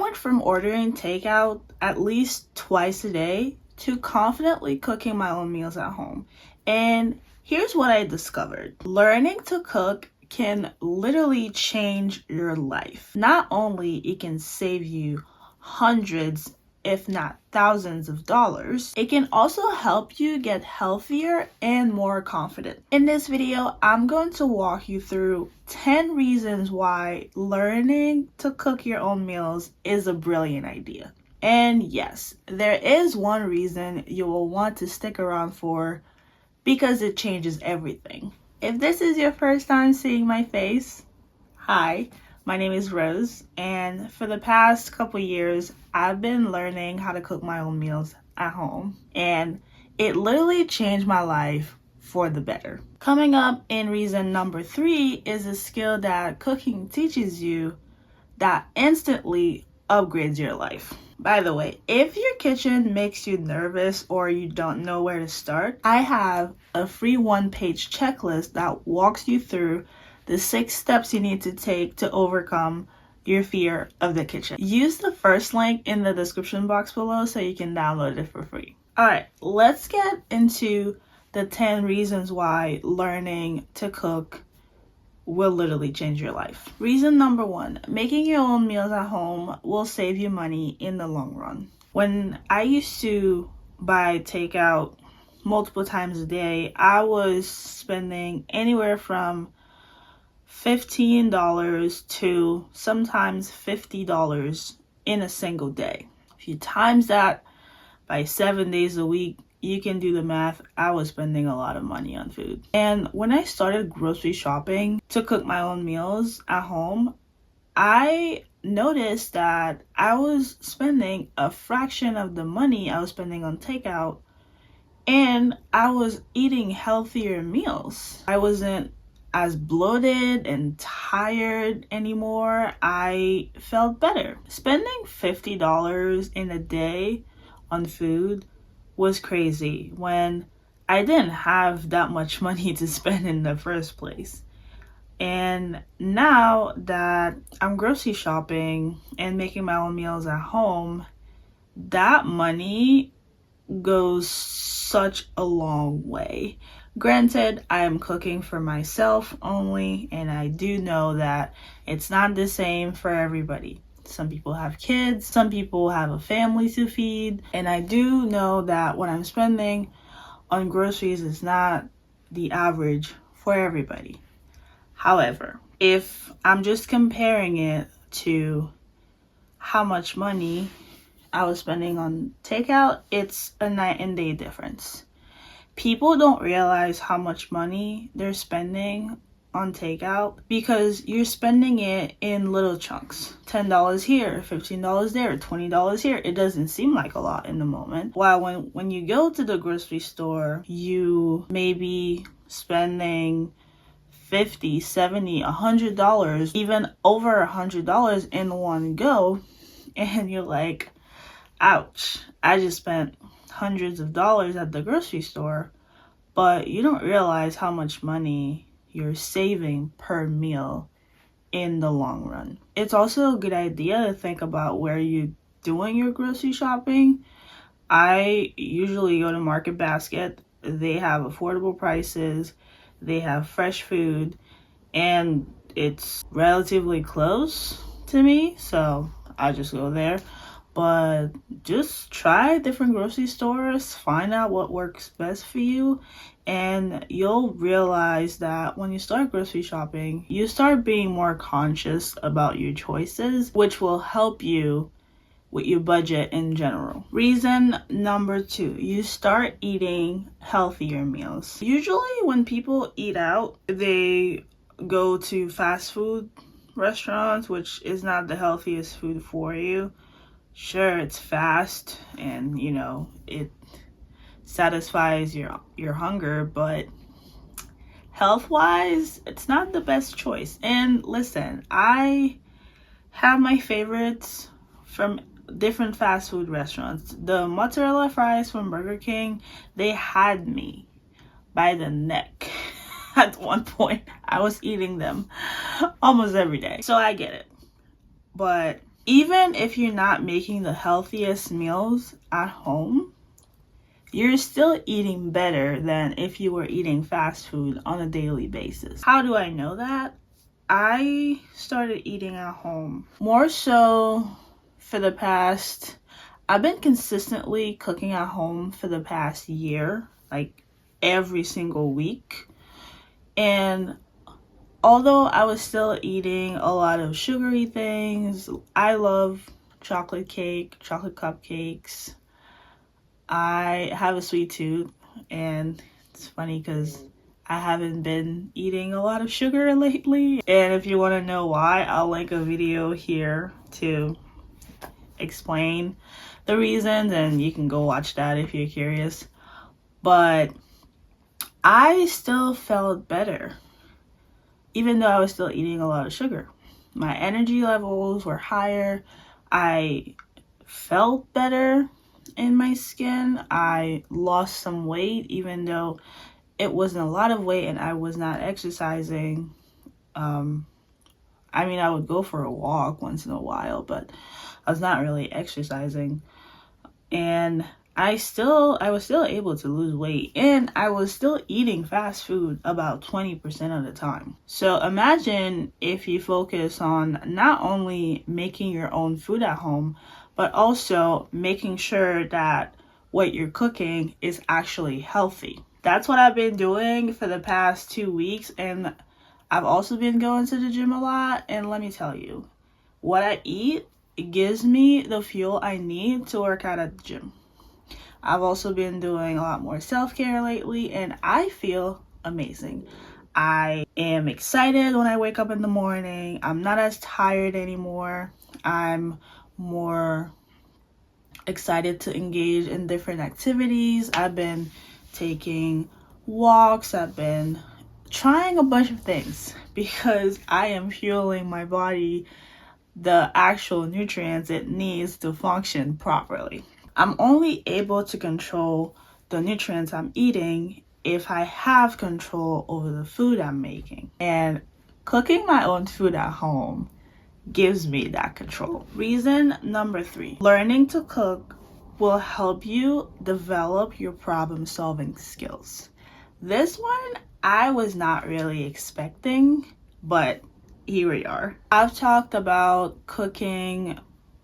went from ordering takeout at least twice a day to confidently cooking my own meals at home. And here's what I discovered. Learning to cook can literally change your life. Not only it can save you hundreds, if not thousands of dollars, it can also help you get healthier and more confident. In this video, I'm going to walk you through 10 reasons why learning to cook your own meals is a brilliant idea. And yes, there is one reason you will want to stick around for, because it changes everything. If this is your first time seeing my face, hi, my name is Rose, and for the past couple years, I've been learning how to cook my own meals at home, and it literally changed my life for the better. Coming up in reason number 3 is a skill that cooking teaches you that instantly upgrades your life. By the way, if your kitchen makes you nervous or you don't know where to start, I have a free one-page checklist that walks you through the 6 steps you need to take to overcome your fear of the kitchen. Use the first link in the description box below so you can download it for free. Alright, let's get into the 10 reasons why learning to cook will literally change your life. Reason number 1, making your own meals at home will save you money in the long run. When I used to buy takeout multiple times a day, I was spending anywhere from $15 to sometimes $50 in a single day. If you times that by 7 days a week, you can do the math. I was spending a lot of money on food. And when I started grocery shopping to cook my own meals at home, I noticed that I was spending a fraction of the money I was spending on takeout, and I was eating healthier meals. I wasn't as bloated and tired anymore. I felt better. Spending $50 in a day on food was crazy when I didn't have that much money to spend in the first place. And now that I'm grocery shopping and making my own meals at home, that money goes such a long way. Granted, I am cooking for myself only, and I do know that it's not the same for everybody. Some people have kids, some people have a family to feed, and I do know that what I'm spending on groceries is not the average for everybody. However, if I'm just comparing it to how much money I was spending on takeout, it's a night and day difference. People don't realize how much money they're spending on takeout because you're spending it in little chunks. $10 here, $15 there, $20 here. It doesn't seem like a lot in the moment. While when you go to the grocery store, you may be spending $50, $70, $100, even over $100 in one go, and you're like, ouch, I just spent hundreds of dollars at the grocery store. But you don't realize how much money you're saving per meal in the long run. It's also a good idea to think about where you're doing your grocery shopping. I usually go to Market Basket. They have affordable prices, they have fresh food, and it's relatively close to me, so I just go there. But just try different grocery stores, find out what works best for you, and you'll realize that when you start grocery shopping, you start being more conscious about your choices, which will help you with your budget in general. Reason number 2, you start eating healthier meals. Usually when people eat out, they go to fast food restaurants, which is not the healthiest food for you. Sure, it's fast and it satisfies your hunger, but health-wise, it's not the best choice. And listen, I have my favorites from different fast food restaurants. The mozzarella fries from Burger King, they had me by the neck. At one point, I was eating them almost every day. So I get it. But even if you're not making the healthiest meals at home, you're still eating better than if you were eating fast food on a daily basis. How do I know that? I started eating at home more so for the past, I've been consistently cooking at home for the past year, like every single week. And although I was still eating a lot of sugary things, I love chocolate cake, chocolate cupcakes. I have a sweet tooth, and it's funny because I haven't been eating a lot of sugar lately. And if you want to know why, I'll link a video here to explain the reasons, and you can go watch that if you're curious. But I still felt better, even though I was still eating a lot of sugar. My energy levels were higher. I felt better in my skin. I lost some weight, even though it wasn't a lot of weight and I was not exercising. I would go for a walk once in a while, but I was not really exercising. And I was still able to lose weight, and I was still eating fast food about 20% of the time. So imagine if you focus on not only making your own food at home, but also making sure that what you're cooking is actually healthy. That's what I've been doing for the past 2 weeks, and I've also been going to the gym a lot. And let me tell you, what I eat, it gives me the fuel I need to work out at the gym. I've also been doing a lot more self-care lately, and I feel amazing. I am excited when I wake up in the morning. I'm not as tired anymore. I'm more excited to engage in different activities. I've been taking walks. I've been trying a bunch of things because I am fueling my body the actual nutrients it needs to function properly. I'm only able to control the nutrients I'm eating if I have control over the food I'm making. And cooking my own food at home gives me that control. Reason number 3, learning to cook will help you develop your problem-solving skills. This one I was not really expecting, but here we are. I've talked about cooking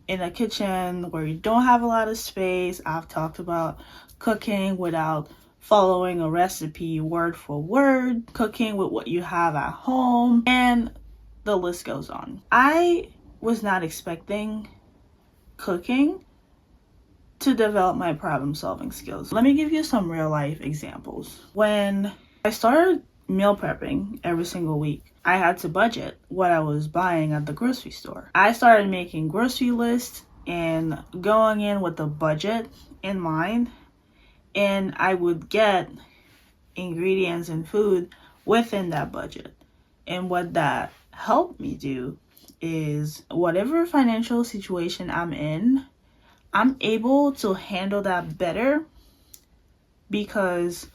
in a kitchen where you don't have a lot of space. I've talked about cooking without following a recipe word for word, cooking with what you have at home, and the list goes on. I was not expecting cooking to develop my problem-solving skills. Let me give you some real-life examples. When I started meal prepping every single week, I had to budget what I was buying at the grocery store. I started making grocery lists and going in with a budget in mind, and I would get ingredients and food within that budget. And what that helped me do is whatever financial situation I'm in, I'm able to handle that better because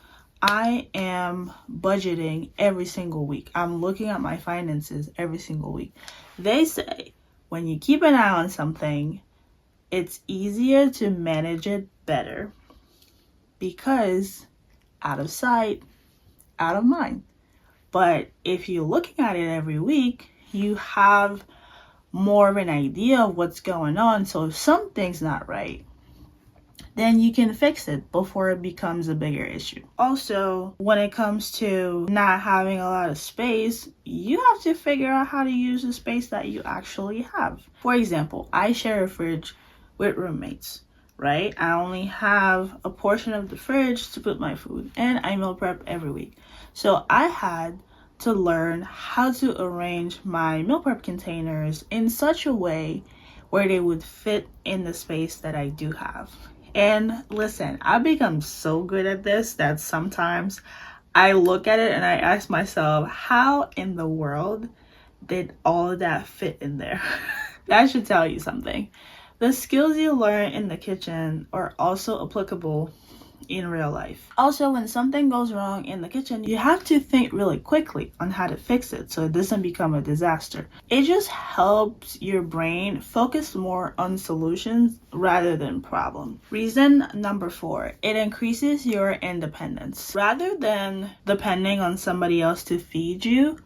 I am budgeting every single week. I'm looking at my finances every single week. They say when you keep an eye on something, it's easier to manage it better because out of sight, out of mind. But if you're looking at it every week, you have more of an idea of what's going on. So if something's not right, then you can fix it before it becomes a bigger issue. Also, when it comes to not having a lot of space, you have to figure out how to use the space that you actually have. For example, I share a fridge with roommates, right? I only have a portion of the fridge to put my food, and I meal prep every week. So I had to learn how to arrange my meal prep containers in such a way where they would fit in the space that I do have. And listen, I've become so good at this that sometimes I look at it and I ask myself, how in the world did all of that fit in there? That should tell you something. The skills you learn in the kitchen are also applicable in real life. Also, when something goes wrong in the kitchen, you have to think really quickly on how to fix it so it doesn't become a disaster. It just helps your brain focus more on solutions rather than problems. Reason number 4, it increases your independence. Rather than depending on somebody else to feed you,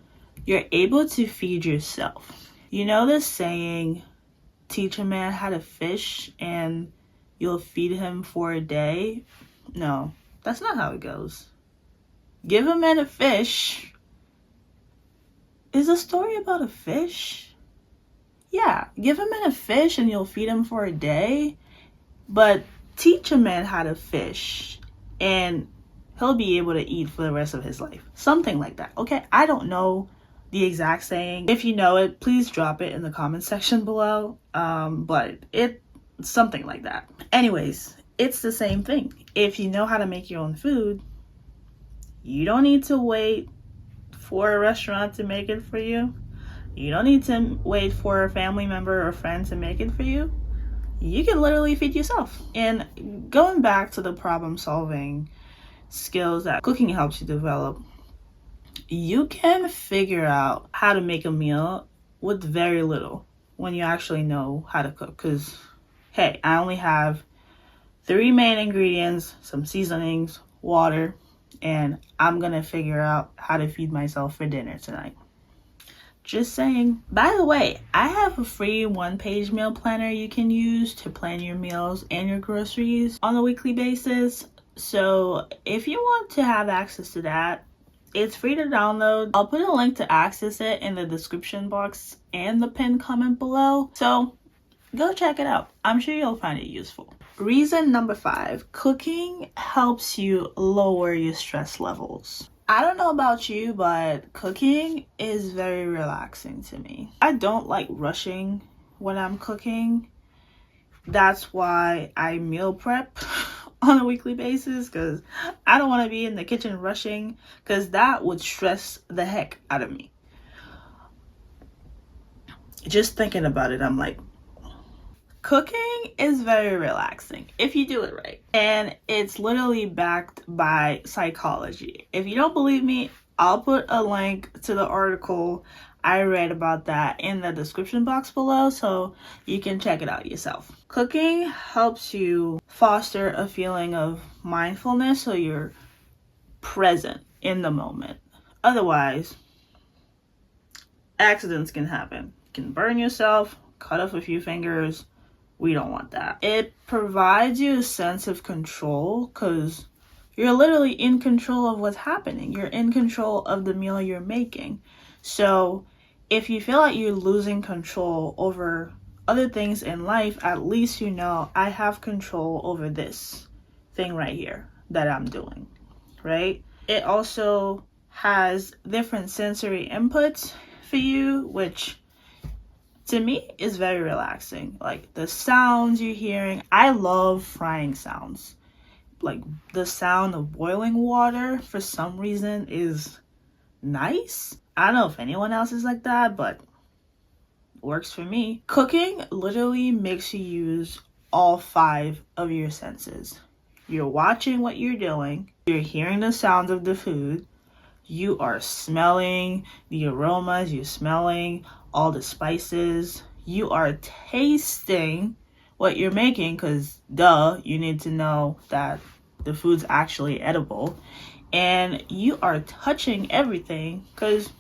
you're able to feed yourself. You know the saying, teach a man how to fish and you'll feed him for a day? No, that's not how it goes. Give a man a fish. Is a story about a fish? Yeah, give a man a fish and you'll feed him for a day. But teach a man how to fish and he'll be able to eat for the rest of his life. Something like that, okay? I don't know the exact saying. If you know it, please drop it in the comment section below. But it's something like that. Anyways, it's the same thing. If you know how to make your own food, you don't need to wait for a restaurant to make it for you. You don't need to wait for a family member or friend to make it for you. You can literally feed yourself. And going back to the problem solving skills that cooking helps you develop, you can figure out how to make a meal with very little when you actually know how to cook. Because, hey, I only have 3 main ingredients, some seasonings, water, and I'm gonna figure out how to feed myself for dinner tonight. Just saying. By the way, I have a free 1-page meal planner you can use to plan your meals and your groceries on a weekly basis. So if you want to have access to that, it's free to download. I'll put a link to access it in the description box and the pinned comment below. So go check it out. I'm sure you'll find it useful. Reason number 5, cooking helps you lower your stress levels. I don't know about you, but cooking is very relaxing to me. I don't like rushing when I'm cooking. That's why I meal prep on a weekly basis, because I don't want to be in the kitchen rushing, because that would stress the heck out of me. Just thinking about it, I'm like, cooking is very relaxing if you do it right. And it's literally backed by psychology. If you don't believe me, I'll put a link to the article I read about that in the description box below so you can check it out yourself. Cooking helps you foster a feeling of mindfulness so you're present in the moment. Otherwise, accidents can happen. You can burn yourself, cut off a few fingers. We don't want that. It provides you a sense of control because you're literally in control of what's happening. You're in control of the meal you're making. So if you feel like you're losing control over other things in life, at least you know I have control over this thing right here that I'm doing, right? It also has different sensory inputs for you, which to me is very relaxing. Like the sounds you're hearing. I love frying sounds. Like the sound of boiling water for some reason is nice. I don't know if anyone else is like that, but works for me. Cooking literally makes you use all 5 of your senses. You're watching what you're doing. You're hearing the sounds of the food. You are smelling the aromas. You're smelling all the spices. You are tasting what you're making because, duh, you need to know that the food's actually edible. And you are touching everything because,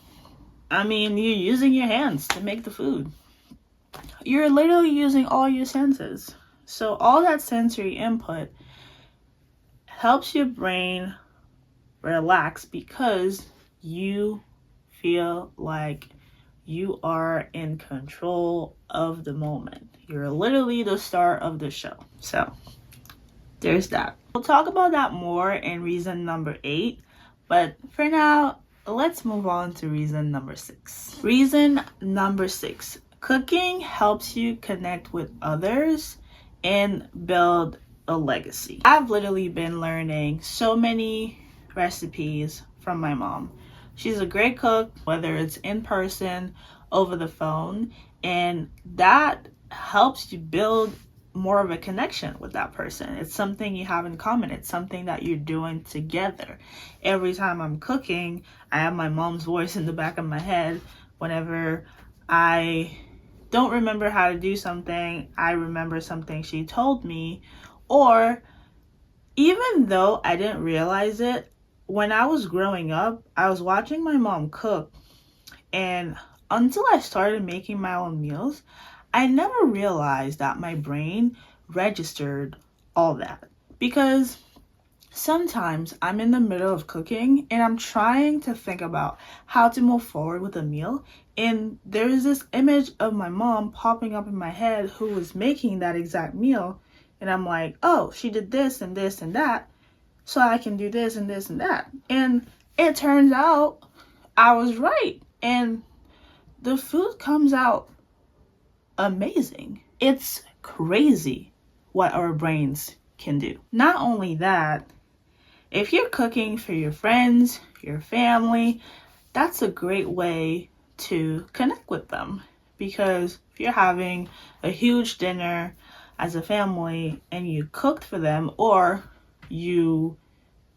I mean, you're using your hands to make the food. You're literally using all your senses. So all that sensory input helps your brain relax because you feel like you are in control of the moment. You're literally the star of the show. So there's that. We'll talk about that more in reason number 8. But for now, let's move on to reason number 6. Reason number 6. Cooking helps you connect with others and build a legacy. I've literally been learning so many recipes from my mom. She's a great cook, whether it's in person, over the phone, and that helps you build more of a connection with that person. It's something you have in common. It's something that you're doing together. Every time I'm cooking, I have my mom's voice in the back of my head. Whenever I don't remember how to do something, I remember something she told me. Or even though I didn't realize it, when I was growing up, I was watching my mom cook, and until I started making my own meals, I never realized that my brain registered all that. Because sometimes I'm in the middle of cooking and I'm trying to think about how to move forward with a meal, and there is this image of my mom popping up in my head who was making that exact meal, and I'm like, oh, she did this and this and that, so I can do this and this and that. And it turns out I was right, and the food comes out amazing. It's crazy what our brains can do. Not only that, if you're cooking for your friends, your family, that's a great way to connect with them. Because if you're having a huge dinner as a family and you cooked for them, or you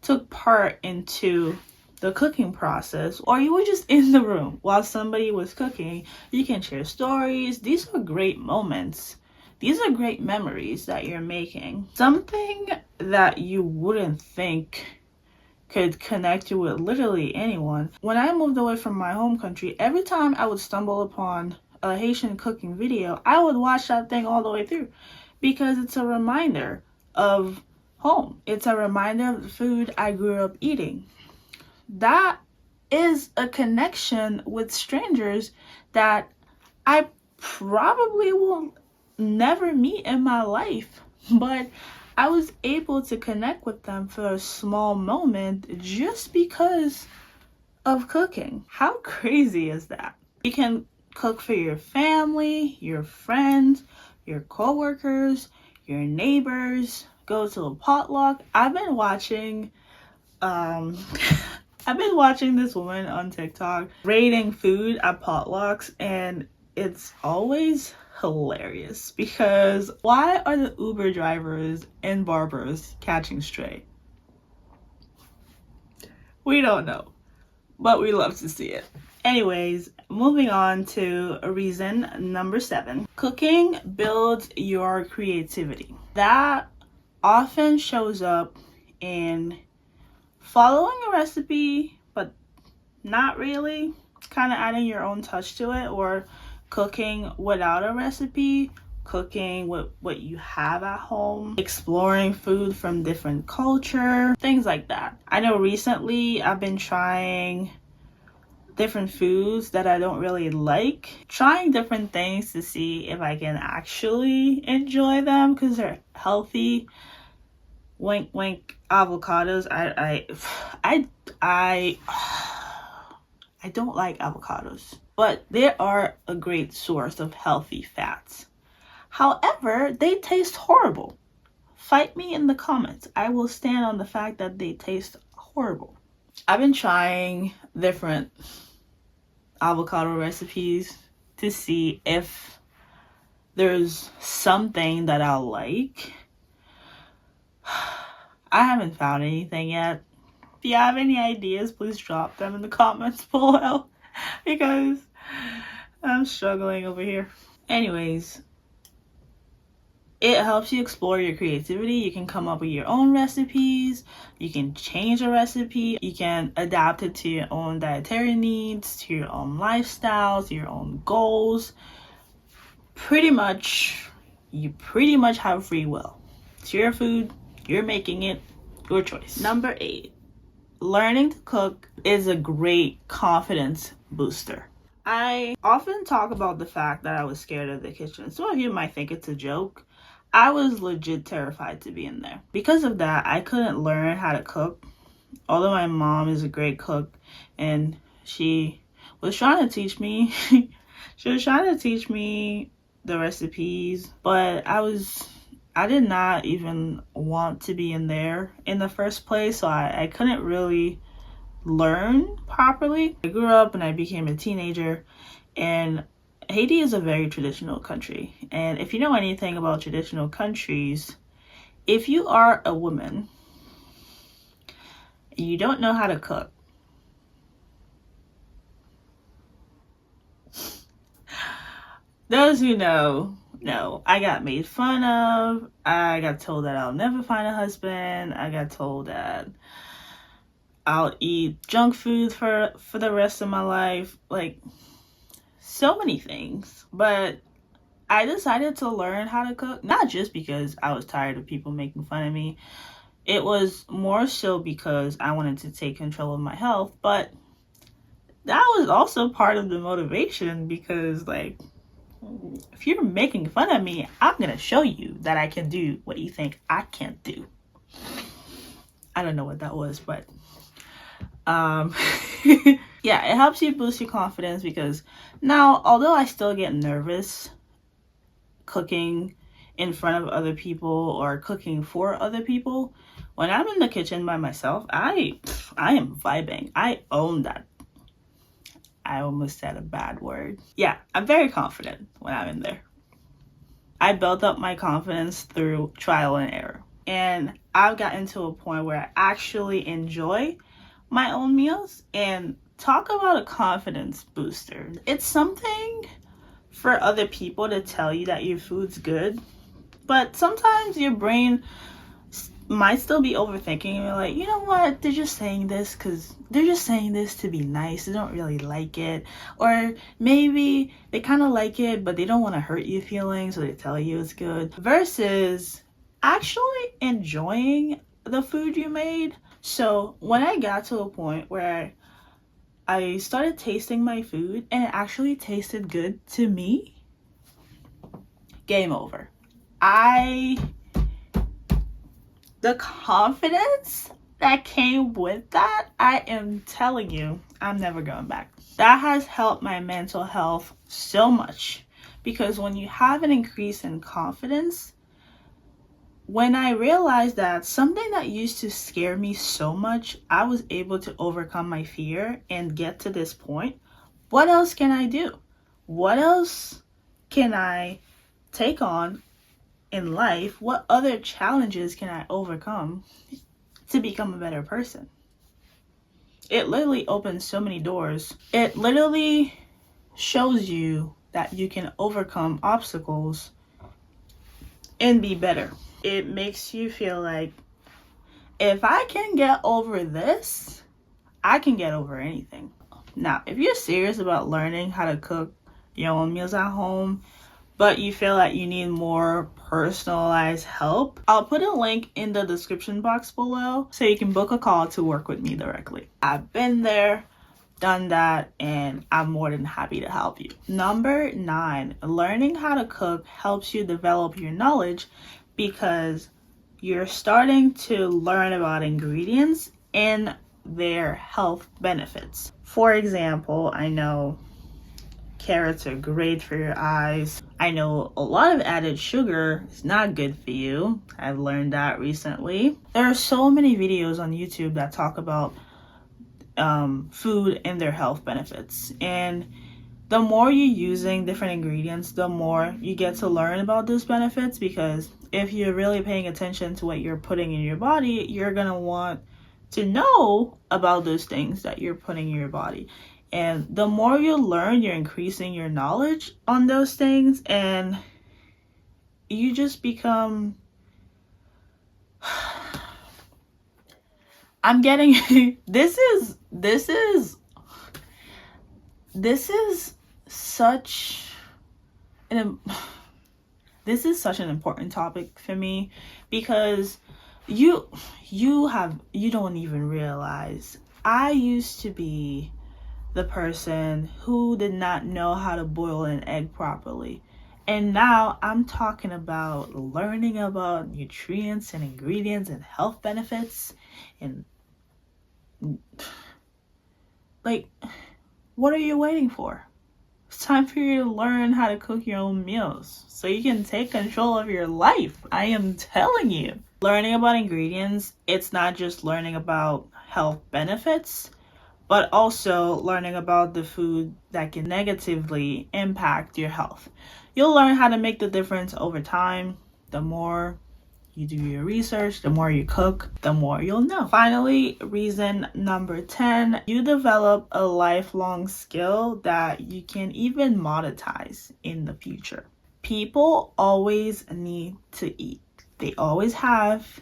took part into the cooking process, or you were just in the room while somebody was cooking, you can share stories. These are great moments. These are great memories that you're making. Something that you wouldn't think could connect you with literally anyone. When I moved away from my home country, every time I would stumble upon a Haitian cooking video, I would watch that thing all the way through, because it's a reminder of home. It's a reminder of the food I grew up eating. That is a connection with strangers that I probably will never meet in my life, but I was able to connect with them for a small moment just because of cooking. How crazy is that? You can cook for your family, your friends, your coworkers, your neighbors, go to a potluck. I've been watching this woman on TikTok rating food at potlucks, and it's always hilarious, because why are the Uber drivers and barbers catching stray? We don't know, but we love to see it. Anyways, moving on to reason number 7. Cooking builds your creativity. That often shows up in following a recipe, but not really, kind of adding your own touch to it, or cooking without a recipe, cooking with what you have at home, exploring food from different culture, things like that. I know recently I've been trying different foods that I don't really like, trying different things to see if I can actually enjoy them because they're healthy. Wink wink. Avocados, I don't like avocados, but they are a great source of healthy fats. However, they taste horrible. Fight me in the comments. I will stand on the fact that they taste horrible. I've been trying different avocado recipes to see if there's something that I like. I haven't found anything yet. If you have any ideas, please drop them in the comments below, because I'm struggling over here. Anyways, it helps you explore your creativity. You can come up with your own recipes. You can change a recipe. You can adapt it to your own dietary needs, to your own lifestyles, your own goals. You pretty much have free will. It's your food. You're making it, your choice. Number 8, learning to cook is a great confidence booster. I often talk about the fact that I was scared of the kitchen. Some of you might think it's a joke. I was legit terrified to be in there. Because of that, I couldn't learn how to cook. Although my mom is a great cook and she was trying to teach me, the recipes, but I did not even want to be in there in the first place, so I couldn't really learn properly. I grew up and I became a teenager, and Haiti is a very traditional country, and if you know anything about traditional countries, if you are a woman and you don't know how to cook, those who know, I got made fun of. I got told that I'll never find a husband. I got told that I'll eat junk food for the rest of my life. Like, so many things. But I decided to learn how to cook, not just because I was tired of people making fun of me. It was more so because I wanted to take control of my health, but that was also part of the motivation because, like, if you're making fun of me, I'm going to show you that I can do what you think I can't do. I don't know what that was, but yeah, it helps you boost your confidence because now, although I still get nervous cooking in front of other people or cooking for other people, when I'm in the kitchen by myself, I am vibing. I own that. I almost said a bad word. Yeah, I'm very confident when I'm in there. I built up my confidence through trial and error. And I've gotten to a point where I actually enjoy my own meals. And talk about a confidence booster. It's something for other people to tell you that your food's good, but sometimes your brain might still be overthinking and you're like, you know what, they're just saying this because they're just saying this to be nice, they don't really like it, or maybe they kind of like it but they don't want to hurt your feelings, so they tell you it's good, versus actually enjoying the food you made. So when I got to a point where I started tasting my food and it actually tasted good to me, game over. The confidence that came with that, I am telling you, I'm never going back. That has helped my mental health so much because when you have an increase in confidence, when I realized that something that used to scare me so much, I was able to overcome my fear and get to this point. What else can I do? What else can I take on in life? What other challenges can I overcome to become a better person? It literally opens so many doors. It literally shows you that you can overcome obstacles and be better. It makes you feel like, if I can get over this, I can get over anything. Now, if you're serious about learning how to cook your own meals at home, but you feel like you need more personalized help, I'll put a link in the description box below so you can book a call to work with me directly. I've been there, done that, and I'm more than happy to help you. Number 9, learning how to cook helps you develop your knowledge because you're starting to learn about ingredients and their health benefits. For example, I know carrots are great for your eyes. I know a lot of added sugar is not good for you. I've learned that recently. There are so many videos on YouTube that talk about food and their health benefits. And the more you're using different ingredients, the more you get to learn about those benefits, because if you're really paying attention to what you're putting in your body, you're going to want to know about those things that you're putting in your body. And the more you learn, you're increasing your knowledge on those things, and you just become... I'm getting... This is such an important topic for me, because you don't even realize, I used to be the person who did not know how to boil an egg properly, and now I'm talking about learning about nutrients and ingredients and health benefits, and like, what are you waiting for? It's time for you to learn how to cook your own meals so you can take control of your life. I am telling you. Learning about ingredients, it's not just learning about health benefits, but also learning about the food that can negatively impact your health. You'll learn how to make the difference over time. The more you do your research, the more you cook, the more you'll know. Finally, reason number 10, you develop a lifelong skill that you can even monetize in the future. People always need to eat. They always have,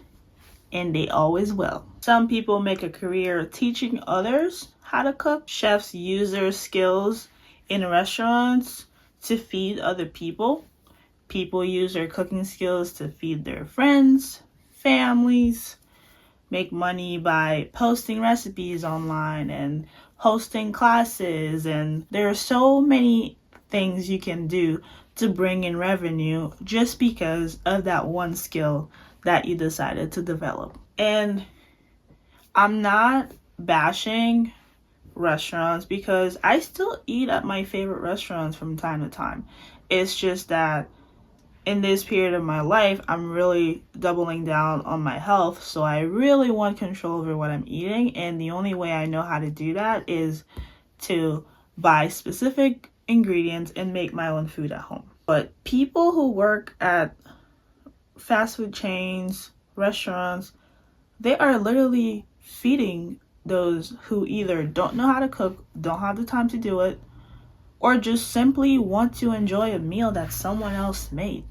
and they always will. Some people make a career teaching others how to cook. Chefs use their skills in restaurants to feed other people. People use their cooking skills to feed their friends, families, make money by posting recipes online and hosting classes. And there are so many things you can do to bring in revenue just because of that one skill that you decided to develop. And I'm not bashing restaurants because I still eat at my favorite restaurants from time to time. It's just that in this period of my life, I'm really doubling down on my health. So I really want control over what I'm eating. And the only way I know how to do that is to buy specific ingredients and make my own food at home. But people who work at fast food chains, restaurants, they are literally feeding those who either don't know how to cook, don't have the time to do it, or just simply want to enjoy a meal that someone else made,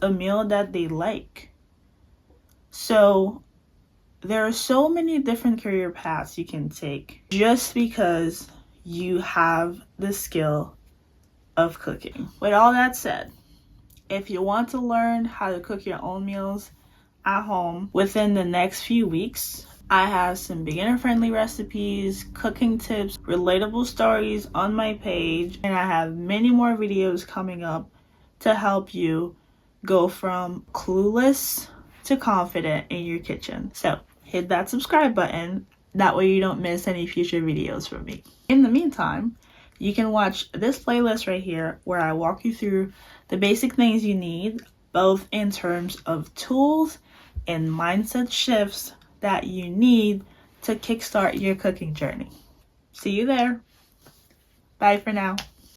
a meal that they like. So there are so many different career paths you can take just because you have the skill of cooking. With all that said, if you want to learn how to cook your own meals at home within the next few weeks, I have some beginner-friendly recipes, cooking tips, relatable stories on my page, and I have many more videos coming up to help you go from clueless to confident in your kitchen. So hit that subscribe button. That way you don't miss any future videos from me. In the meantime, you can watch this playlist right here where I walk you through the basic things you need, both in terms of tools and mindset shifts that you need to kickstart your cooking journey. See you there. Bye for now.